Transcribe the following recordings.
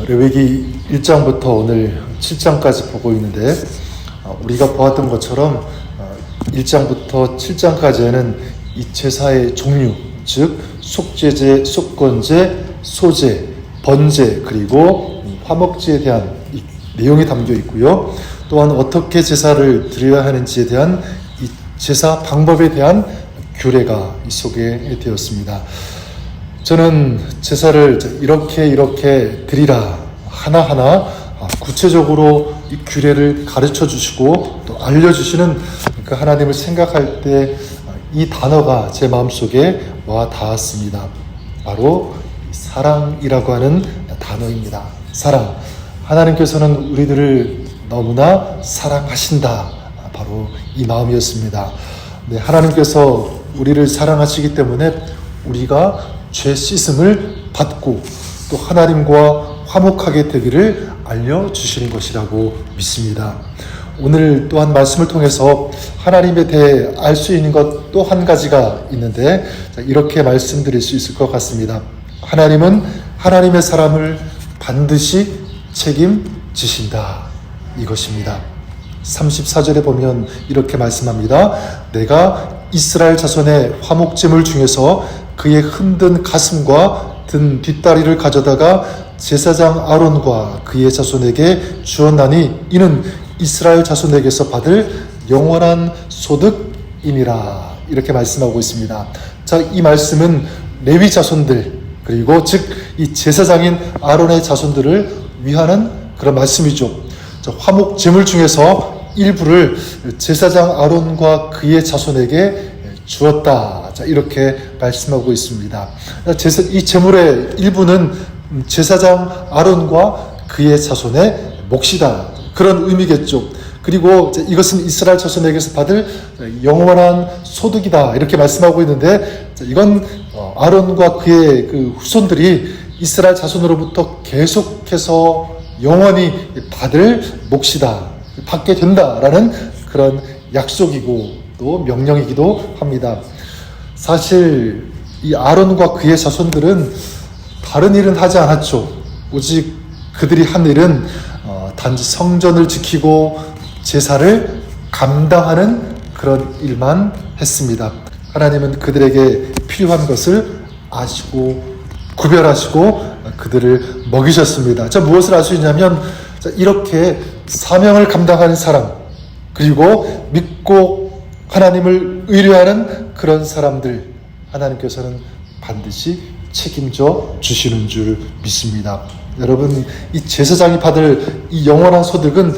레위기 1장부터 오늘 7장까지 보고 있는데 우리가 보았던 것처럼 1장부터 7장까지는 이 제사의 종류, 즉 속죄제, 속건제, 소제, 번제 그리고 화목제에 대한 내용이 담겨 있고요. 또한 어떻게 제사를 드려야 하는지에 대한 이 제사 방법에 대한 규례가 이 속에 되었습니다. 저는 제사를 이렇게 드리라 하나하나 구체적으로 이 규례를 가르쳐 주시고 또 알려주시는 그 하나님을 생각할 때 이 단어가 제 마음속에 와 닿았습니다. 바로 사랑이라고 하는 단어입니다. 사랑. 하나님께서는 우리들을 너무나 사랑하신다. 바로 이 마음이었습니다. 네, 하나님께서 우리를 사랑하시기 때문에 우리가 죄 씻음을 받고 또 하나님과 화목하게 되기를 알려주시는 것이라고 믿습니다. 오늘 또한 말씀을 통해서 하나님에 대해 알 수 있는 것 또 한 가지가 있는데 이렇게 말씀드릴 수 있을 것 같습니다. 하나님은 하나님의 사람을 반드시 책임지신다. 이것입니다. 34절에 보면 이렇게 말씀합니다. 내가 이스라엘 자손의 화목제물 중에서 그의 흔든 가슴과 든 뒷다리를 가져다가 제사장 아론과 그의 자손에게 주었나니 이는 이스라엘 자손에게서 받을 영원한 소득이니라. 이렇게 말씀하고 있습니다. 자, 이 말씀은 레위 자손들 그리고 즉 이 제사장인 아론의 자손들을 위하는 그런 말씀이죠. 자, 화목 제물 중에서 일부를 제사장 아론과 그의 자손에게 주었다. 자, 이렇게 말씀하고 있습니다. 이 제물의 일부는 제사장 아론과 그의 자손의 몫이다. 그런 의미겠죠. 그리고 이것은 이스라엘 자손에게서 받을 영원한 소득이다. 이렇게 말씀하고 있는데 이건 아론과 그의 그 후손들이 이스라엘 자손으로부터 계속해서 영원히 받을 몫이다. 받게 된다라는 그런 약속이고 또 명령이기도 합니다. 사실 이 아론과 그의 자손들은 다른 일은 하지 않았죠. 오직 그들이 한 일은 단지 성전을 지키고 제사를 감당하는 그런 일만 했습니다. 하나님은 그들에게 필요한 것을 아시고 구별하시고 그들을 먹이셨습니다. 자, 무엇을 알 수 있냐면 이렇게 사명을 감당하는 사람 그리고 믿고 하나님을 의뢰하는 그런 사람들 하나님께서는 반드시 책임져 주시는 줄 믿습니다. 여러분, 이 제사장이 받을 이 영원한 소득은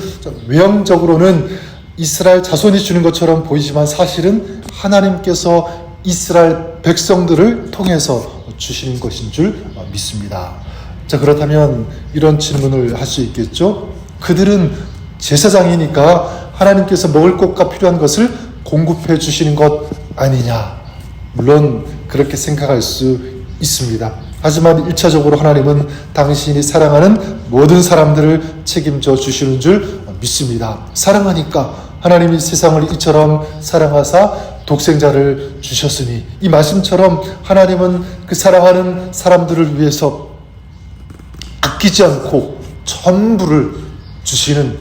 외형적으로는 이스라엘 자손이 주는 것처럼 보이지만 사실은 하나님께서 이스라엘 백성들을 통해서 주시는 것인 줄 믿습니다. 자, 그렇다면 이런 질문을 할 수 있겠죠? 그들은 제사장이니까 하나님께서 먹을 것과 필요한 것을 공급해 주시는 것 아니냐? 물론 그렇게 생각할 수 있습니다. 하지만 1차적으로 하나님은 당신이 사랑하는 모든 사람들을 책임져 주시는 줄 믿습니다. 사랑하니까 하나님이 세상을 이처럼 사랑하사 독생자를 주셨으니 이 말씀처럼 하나님은 그 사랑하는 사람들을 위해서 아끼지 않고 전부를 주시는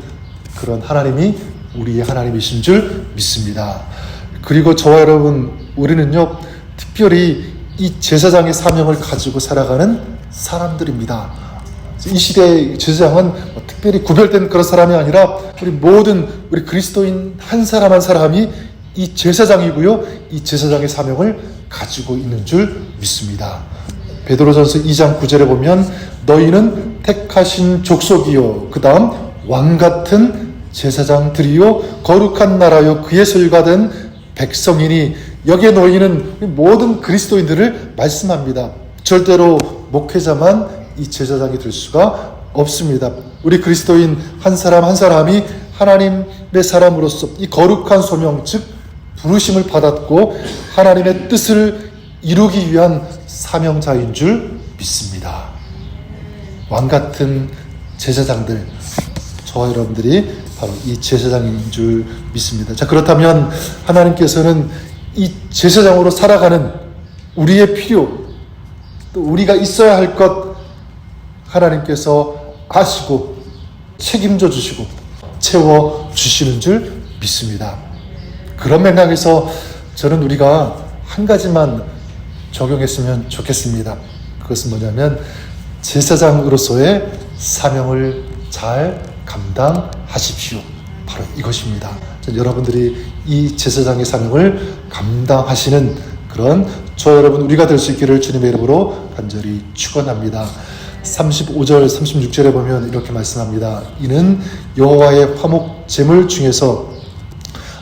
그런 하나님이 우리의 하나님이신 줄 믿습니다. 그리고 저와 여러분, 우리는요 특별히 이 제사장의 사명을 가지고 살아가는 사람들입니다. 이 시대의 제사장은 특별히 구별된 그런 사람이 아니라 우리 그리스도인 한 사람 한 사람이 이 제사장이고요. 이 제사장의 사명을 가지고 있는 줄 믿습니다. 베드로전서 2장 9절에 보면 너희는 택하신 족속이요 그 다음 왕같은 제사장들이요 거룩한 나라요 그의 소유가 된 백성이니 여기에 너희는 모든 그리스도인들을 말씀합니다. 절대로 목회자만 이 제사장이 될 수가 없습니다. 우리 그리스도인 한 사람 한 사람이 하나님의 사람으로서 이 거룩한 소명 즉 부르심을 받았고 하나님의 뜻을 이루기 위한 사명자인 줄 믿습니다. 왕같은 제사장들, 저와 여러분들이 바로 이 제사장인 줄 믿습니다. 자, 그렇다면 하나님께서는 이 제사장으로 살아가는 우리의 필요, 또 우리가 있어야 할 것 하나님께서 아시고 책임져 주시고 채워 주시는 줄 믿습니다. 그런 맥락에서 저는 우리가 한 가지만 적용했으면 좋겠습니다. 그것은 뭐냐면 제사장으로서의 사명을 잘 감당하십시오. 바로 이것입니다. 여러분들이 이 제사장의 사명을 감당하시는 그런 저 여러분 우리가 될 수 있기를 주님의 이름으로 간절히 축원합니다. 35절 36절에 보면 이렇게 말씀합니다. 이는 여호와의 화목 제물 중에서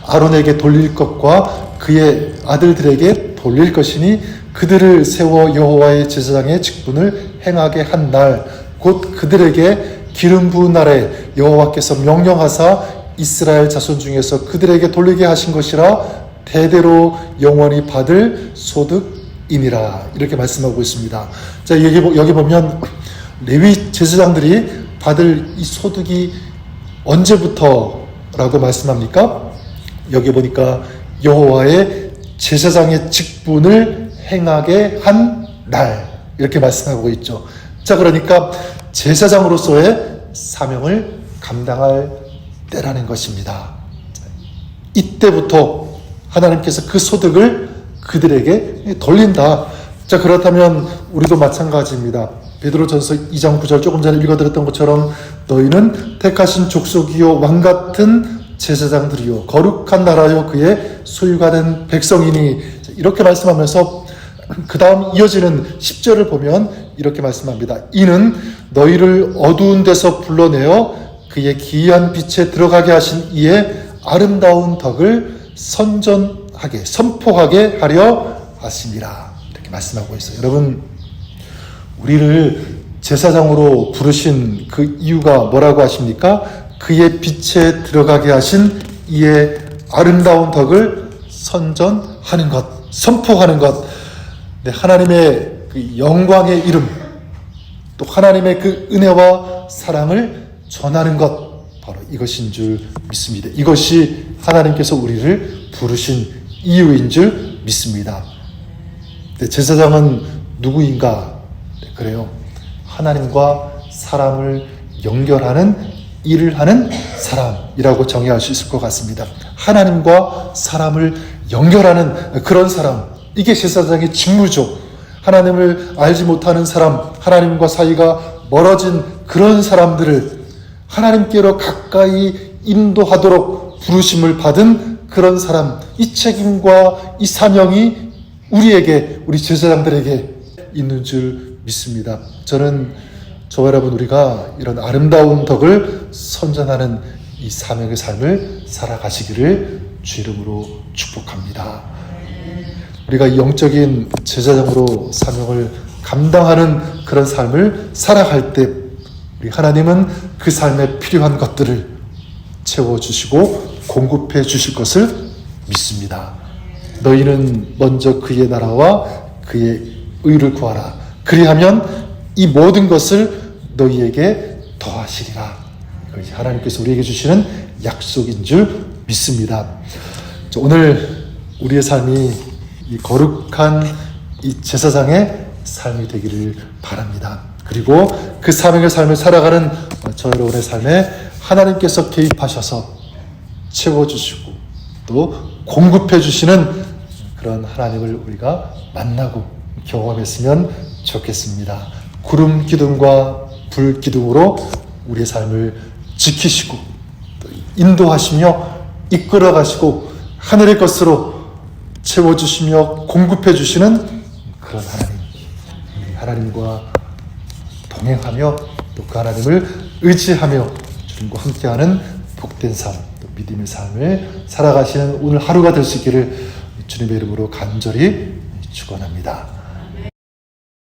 아론에게 돌릴 것과 그의 아들들에게 돌릴 것이니 그들을 세워 여호와의 제사장의 직분을 행하게 한 날 곧 그들에게 기름 부은 날에 여호와께서 명령하사 이스라엘 자손 중에서 그들에게 돌리게 하신 것이라 대대로 영원히 받을 소득이니라. 이렇게 말씀하고 있습니다. 자, 여기 보면 레위 제사장들이 받을 이 소득이 언제부터라고 말씀합니까? 여기 보니까 여호와의 제사장의 직분을 행하게 한 날, 이렇게 말씀하고 있죠. 자, 그러니까 제사장으로서의 사명을 감당할 때라는 것입니다. 이때부터 하나님께서 그 소득을 그들에게 돌린다. 자, 그렇다면 우리도 마찬가지입니다. 베드로전서 2장 9절 조금 전에 읽어드렸던 것처럼 너희는 택하신 족속이요 왕같은 제사장들이요 거룩한 나라요 그의 소유가 된 백성이니, 이렇게 말씀하면서 그 다음 이어지는 10절을 보면 이렇게 말씀합니다. 이는 너희를 어두운 데서 불러내어 그의 기이한 빛에 들어가게 하신 이의 아름다운 덕을 선포하게 하려 하심이라. 이렇게 말씀하고 있어요. 여러분, 우리를 제사장으로 부르신 그 이유가 뭐라고 하십니까? 그의 빛에 들어가게 하신 이의 아름다운 덕을 선전하는 것, 선포하는 것. 네, 하나님의 그 영광의 이름, 또 하나님의 그 은혜와 사랑을 전하는 것, 바로 이것인 줄 믿습니다. 이것이 하나님께서 우리를 부르신 이유인 줄 믿습니다. 네, 제사장은 누구인가? 네, 그래요. 하나님과 사람을 연결하는 일을 하는 사람이라고 정의할 수 있을 것 같습니다. 하나님과 사람을 연결하는 그런 사람, 이게 제사장의 직무죠. 하나님을 알지 못하는 사람, 하나님과 사이가 멀어진 그런 사람들을 하나님께로 가까이 인도하도록 부르심을 받은 그런 사람, 이 책임과 이 사명이 우리에게, 우리 제사장들에게 있는 줄 믿습니다. 저는 저와 여러분, 우리가 이런 아름다운 덕을 선전하는 이 사명의 삶을 살아가시기를 주 이름으로 축복합니다. 우리가 영적인 제사장으로 사명을 감당하는 그런 삶을 살아갈 때 우리 하나님은 그 삶에 필요한 것들을 채워주시고 공급해 주실 것을 믿습니다. 너희는 먼저 그의 나라와 그의 의를 구하라. 그리하면 이 모든 것을 너희에게 더하시리라. 이것이 하나님께서 우리에게 주시는 약속인 줄 믿습니다. 오늘 우리의 삶이 이 거룩한 이 제사장의 삶이 되기를 바랍니다. 그리고 그 사명의 삶을 살아가는 저 여러분의 삶에 하나님께서 개입하셔서 채워주시고 또 공급해 주시는 그런 하나님을 우리가 만나고 경험했으면 좋겠습니다. 구름 기둥과 불 기둥으로 우리의 삶을 지키시고 또 인도하시며 이끌어가시고 하늘의 것으로 채워주시며 공급해주시는 그런 하나님, 하나님과 동행하며 또 그 하나님을 의지하며 주님과 함께하는 복된 삶, 또 믿음의 삶을 살아가시는 오늘 하루가 될 수 있기를 주님의 이름으로 간절히 축원합니다.